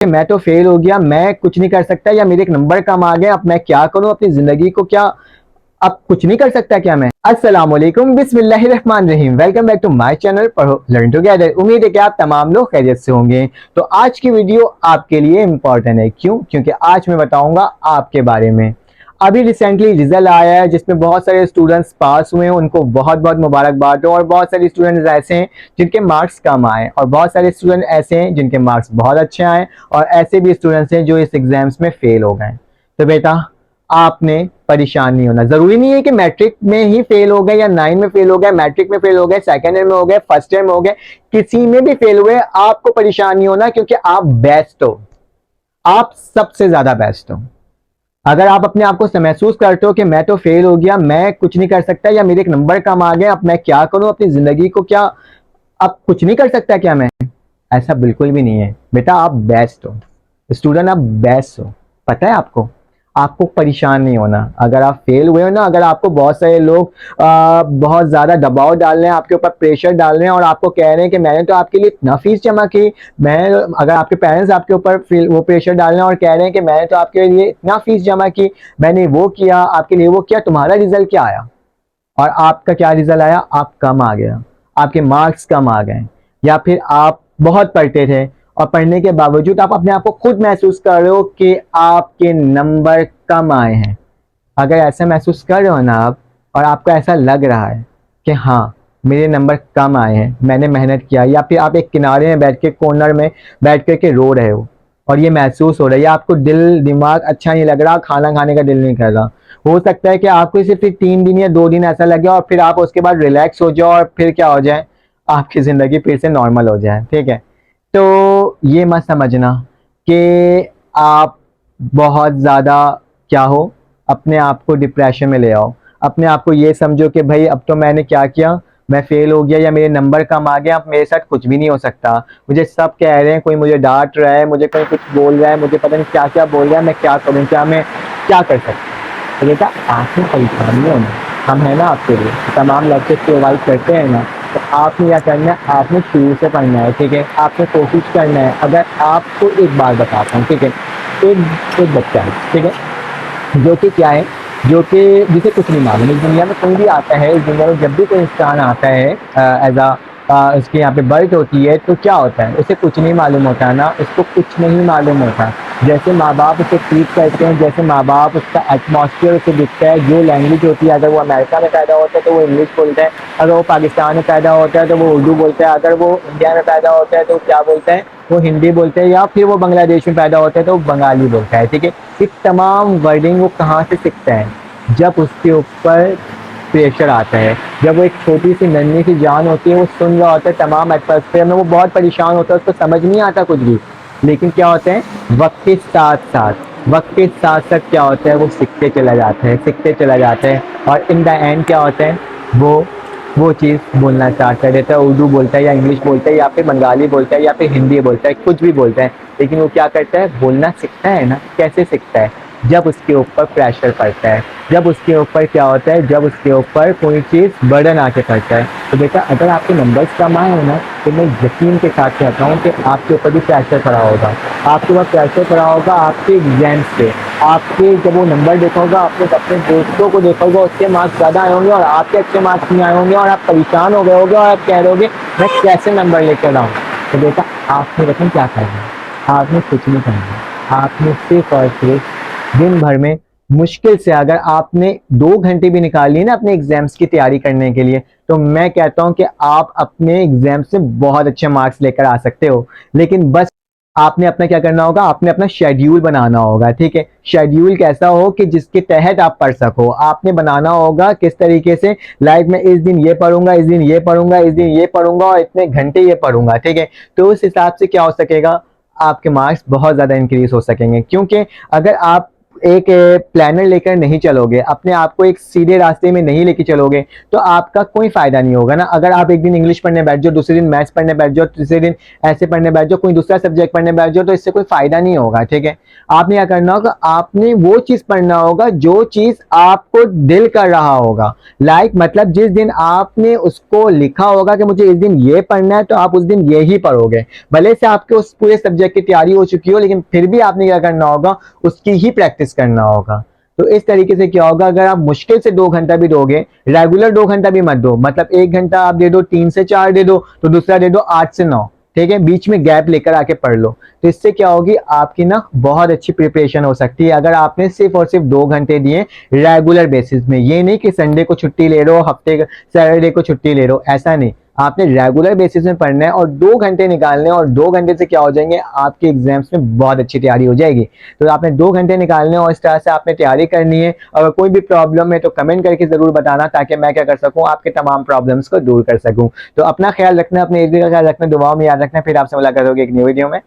मैं तो फेल हो गया, मैं कुछ नहीं कर सकता, या मेरे एक नंबर कम आ गया, अब मैं क्या करूं अपनी जिंदगी को, क्या अब कुछ नहीं कर सकता क्या मैं? अस्सलाम वालेकुम, बिस्मिल्लाहिर्रहमानिर्रहीम। Welcome back to my channel Padho learn together. उम्मीद है कि आप तमाम लोग खैरियत से होंगे। तो आज की वीडियो आपके लिए इंपॉर्टेंट है। क्यों? क्योंकि आज मैं बताऊंगा आपके बारे में। अभी रिसेंटली रिजल्ट आया है जिसमें बहुत सारे स्टूडेंट्स पास हुए हैं, उनको बहुत बहुत मुबारकबाद हो। और बहुत सारे स्टूडेंट्स ऐसे हैं जिनके मार्क्स कम आए, और बहुत सारे स्टूडेंट ऐसे हैं जिनके मार्क्स बहुत अच्छे आए, और ऐसे भी स्टूडेंट्स हैं जो इस एग्जाम्स में फेल हो गए। तो बेटा, आपने परेशान नहीं होना। जरूरी नहीं है कि मैट्रिक में ही फेल हो गए, या 9 में फेल हो गए, मैट्रिक में फेल हो गए, सेकेंड ईयर में हो गए, फर्स्ट ईयर में हो गए, किसी में भी फेल हुए आपको परेशान नहीं होना, क्योंकि आप बेस्ट हो। आप सबसे ज्यादा बेस्ट हो। अगर आप अपने आप को महसूस करते हो कि मैं तो फेल हो गया, मैं कुछ नहीं कर सकता, या मेरे एक नंबर कम आ गया, अब मैं क्या करूं अपनी जिंदगी को, क्या अब कुछ नहीं कर सकता क्या मैं? ऐसा बिल्कुल भी नहीं है बेटा, आप बेस्ट हो स्टूडेंट, आप बेस्ट हो। पता है आपको, आपको परेशान नहीं होना। अगर आप फेल हुए हो ना, अगर आपको बहुत सारे लोग बहुत ज्यादा दबाव डाल रहे हैं, आपके ऊपर प्रेशर डाल रहे हैं, और आपको कह रहे हैं कि मैंने तो आपके लिए इतना फीस जमा की, मैं अगर आपके पेरेंट्स आपके ऊपर वो प्रेशर डाल रहे हैं और कह रहे हैं कि मैंने तो आपके लिए इतना फीस जमा की, मैंने वो किया आपके लिए, वो किया, तुम्हारा रिजल्ट क्या आया? और आपका क्या रिजल्ट आया? आप कम आ गया, आपके मार्क्स कम आ गए। या फिर आप बहुत पढ़ते थे और पढ़ने के बावजूद आप अपने आप को खुद महसूस कर रहे हो कि आपके नंबर कम आए हैं। अगर ऐसा महसूस कर रहे हो ना आप, और आपको ऐसा लग रहा है कि हाँ मेरे नंबर कम आए हैं, मैंने मेहनत किया, या फिर आप एक किनारे में बैठ के कॉर्नर में बैठ करके रो रहे हो और ये महसूस हो रहा है, या आपको दिल दिमाग अच्छा नहीं लग रहा, खाना खाने का दिल नहीं कर रहा, हो सकता है कि आपको सिर्फ 3 दिन या 2 दिन ऐसा लगे, और फिर आप उसके बाद रिलैक्स हो जाओ, और फिर क्या हो जाए, आपकी ज़िंदगी फिर से नॉर्मल हो जाए। ठीक है? तो ये मत समझना कि आप बहुत ज़्यादा क्या हो, अपने आप को डिप्रेशन में ले आओ। अपने आप को ये समझो कि भाई अब तो मैंने क्या किया, मैं फेल हो गया, या मेरे नंबर कम आ गया, अब मेरे साथ कुछ भी नहीं हो सकता। मुझे सब कह रहे हैं, कोई मुझे डांट रहा है, मुझे कोई कुछ बोल रहा है, मुझे पता नहीं क्या क्या बोल रहा है, मैं क्या करूँ, क्या मैं क्या कर सकता हूँ? तो बेटा, आपने परेशान नहीं होना, हम है ना आपके लिए। तमाम लेक्चर प्रोवाइड करते हैं ना, तो आपने क्या करना है, आपने शुरू से पढ़ना है। ठीक है? आपने कोशिश करना है। अगर आपको एक बात बताता हूँ, ठीक है, एक एक बच्चा है, ठीक है, जो कि क्या है, जो कि जिसे कुछ नहीं मालूम, इस दुनिया में कोई भी आता है, इस दुनिया में जब भी कोई इंसान आता है एज अ उसके यहाँ पे बर्थ होती है, तो क्या होता है, उसे कुछ नहीं मालूम होता ना, उसको कुछ नहीं मालूम होता। जैसे माँ बाप उसे ट्रीट करते हैं, जैसे माँ बाप उसका एटमॉस्फेयर उसे दिखता है, जो लैंग्वेज होती है, अगर वो अमेरिका में पैदा होता है तो वो इंग्लिश बोलता है, अगर वो पाकिस्तान में पैदा होता है तो वो उर्दू बोलता है, अगर वो इंडिया में पैदा होता है तो क्या बोलता है, वो हिंदी बोलते हैं, या फिर वो बांग्लादेश में पैदा होता है तो वो बंगाली बोलता है। ठीक है? ये तमाम वर्डिंग वो कहाँ से सीखता है? जब उसके ऊपर प्रेशर आता है, जब वो एक छोटी सी नन्ही सी जान होती है, वो सुन रहा होता है तमाम एटमॉस्फेयर में, वो बहुत परेशान होता है, उसको समझ नहीं आता कुछ भी। लेकिन क्या होता है, वक्त के साथ साथ क्या होता है, वो सीखते चला जाता है, सीखते चला जाता है, और इन द एंड क्या होता है, वो चीज़ बोलना स्टार्ट कर देता है, उर्दू बोलता है, या इंग्लिश बोलता है, या फिर बंगाली बोलता है, या फिर हिंदी बोलता है, कुछ भी बोलता है। लेकिन वो क्या करता है, बोलना सीखता है ना, कैसे सीखता है? जब उसके ऊपर प्रेशर पड़ता है, जब उसके ऊपर क्या होता है, जब उसके ऊपर कोई चीज़ बर्डन आके पड़ता है। तो बेटा, अगर आपके नंबर्स कम आए हो ना, तो मैं यकीन के साथ कहता हूँ कि आपके ऊपर भी प्रेशर पड़ा होगा, आपके ऊपर प्रेशर पड़ा होगा आपके एग्जाम्स पे। आपके जब वो नंबर देखा होगा, आपने अपने दोस्तों को देखा होगा, उसके मार्क्स ज़्यादा आए होंगे और आपके अच्छे मार्क्स नहीं आए होंगे, और आप परेशान हो गए होगे, और आप कह रहे होगे मैं कैसे नंबर लेकर आऊँ। तो बेटा, आपने बताएं क्या करना है? आपने कुछ नहीं करना है। आपने सिर्फ और सिर्फ दिन भर में मुश्किल से, अगर आपने 2 घंटे भी निकाल लिए ना अपने एग्जाम्स की तैयारी करने के लिए, तो मैं कहता हूं कि आप अपने एग्जाम से बहुत अच्छे मार्क्स लेकर आ सकते हो। लेकिन बस आपने अपना क्या करना होगा, आपने अपना शेड्यूल बनाना होगा। ठीक है? शेड्यूल कैसा हो कि जिसके तहत आप पढ़ सको, आपने बनाना होगा किस तरीके से लाइफ में, इस दिन ये पढ़ूंगा, इस दिन ये पढ़ूंगा, इस दिन ये पढ़ूंगा, और इतने घंटे ये पढ़ूंगा। ठीक है? तो उस हिसाब से क्या हो सकेगा, आपके मार्क्स बहुत ज्यादा इंक्रीज हो सकेंगे। क्योंकि अगर आप एक प्लानर लेकर नहीं चलोगे, अपने आप को एक सीधे रास्ते में नहीं लेके चलोगे, तो आपका कोई फायदा नहीं होगा ना। अगर आप एक दिन इंग्लिश पढ़ने बैठ जाओ, दूसरे दिन मैथ्स पढ़ने बैठ जाओ, तीसरे दिन ऐसे पढ़ने बैठ जाओ, कोई दूसरा सब्जेक्ट पढ़ने बैठ जाओ, तो इससे कोई फायदा नहीं होगा। ठीक है, आपने क्या करना होगा, आपने वो चीज पढ़ना होगा जो चीज आपको दिल कर रहा होगा। मतलब जिस दिन आपने उसको लिखा होगा कि मुझे इस दिन ये पढ़ना है, तो आप उस दिन ये ही पढ़ोगे। भले से आपके उस पूरे सब्जेक्ट की तैयारी हो चुकी हो, लेकिन फिर भी आपने क्या करना होगा, उसकी ही प्रैक्टिस करना होगा। तो इस तरीके से क्या होगा, अगर आप मुश्किल से 2 घंटा भी दोगे, रेगुलर 2 घंटा भी मत दो, मतलब 1 घंटा आप दे दो, 3 से 4 दे दो, तो दूसरा दे दो 8 से 9। ठीक है, बीच में गैप लेकर आके पढ़ लो। तो इससे क्या होगी, आपकी ना बहुत अच्छी प्रिपरेशन हो सकती है, अगर आपने सिर्फ और सिर्फ 2 घंटे दिए रेगुलर बेसिस में। ये नहीं कि संडे को छुट्टी ले रहे हो, हफ्ते सैटरडे को छुट्टी ले रहे हो, ऐसा नहीं। आपने रेगुलर बेसिस में पढ़ना है और 2 घंटे निकालने हैं, और 2 घंटे से क्या हो जाएंगे, आपके एग्जाम्स में बहुत अच्छी तैयारी हो जाएगी। तो आपने 2 घंटे निकालने और इस तरह से आपने तैयारी करनी है। अगर कोई भी प्रॉब्लम है तो कमेंट करके जरूर बताना, ताकि मैं क्या कर सकूं, आपके तमाम प्रॉब्लम्स को दूर कर सकूं। तो अपना ख्याल रखना, अपने एक का ख्याल रखना, दुआओं में याद रखना। फिर आपसे मुलाकात होगी एक न्यू वीडियो में।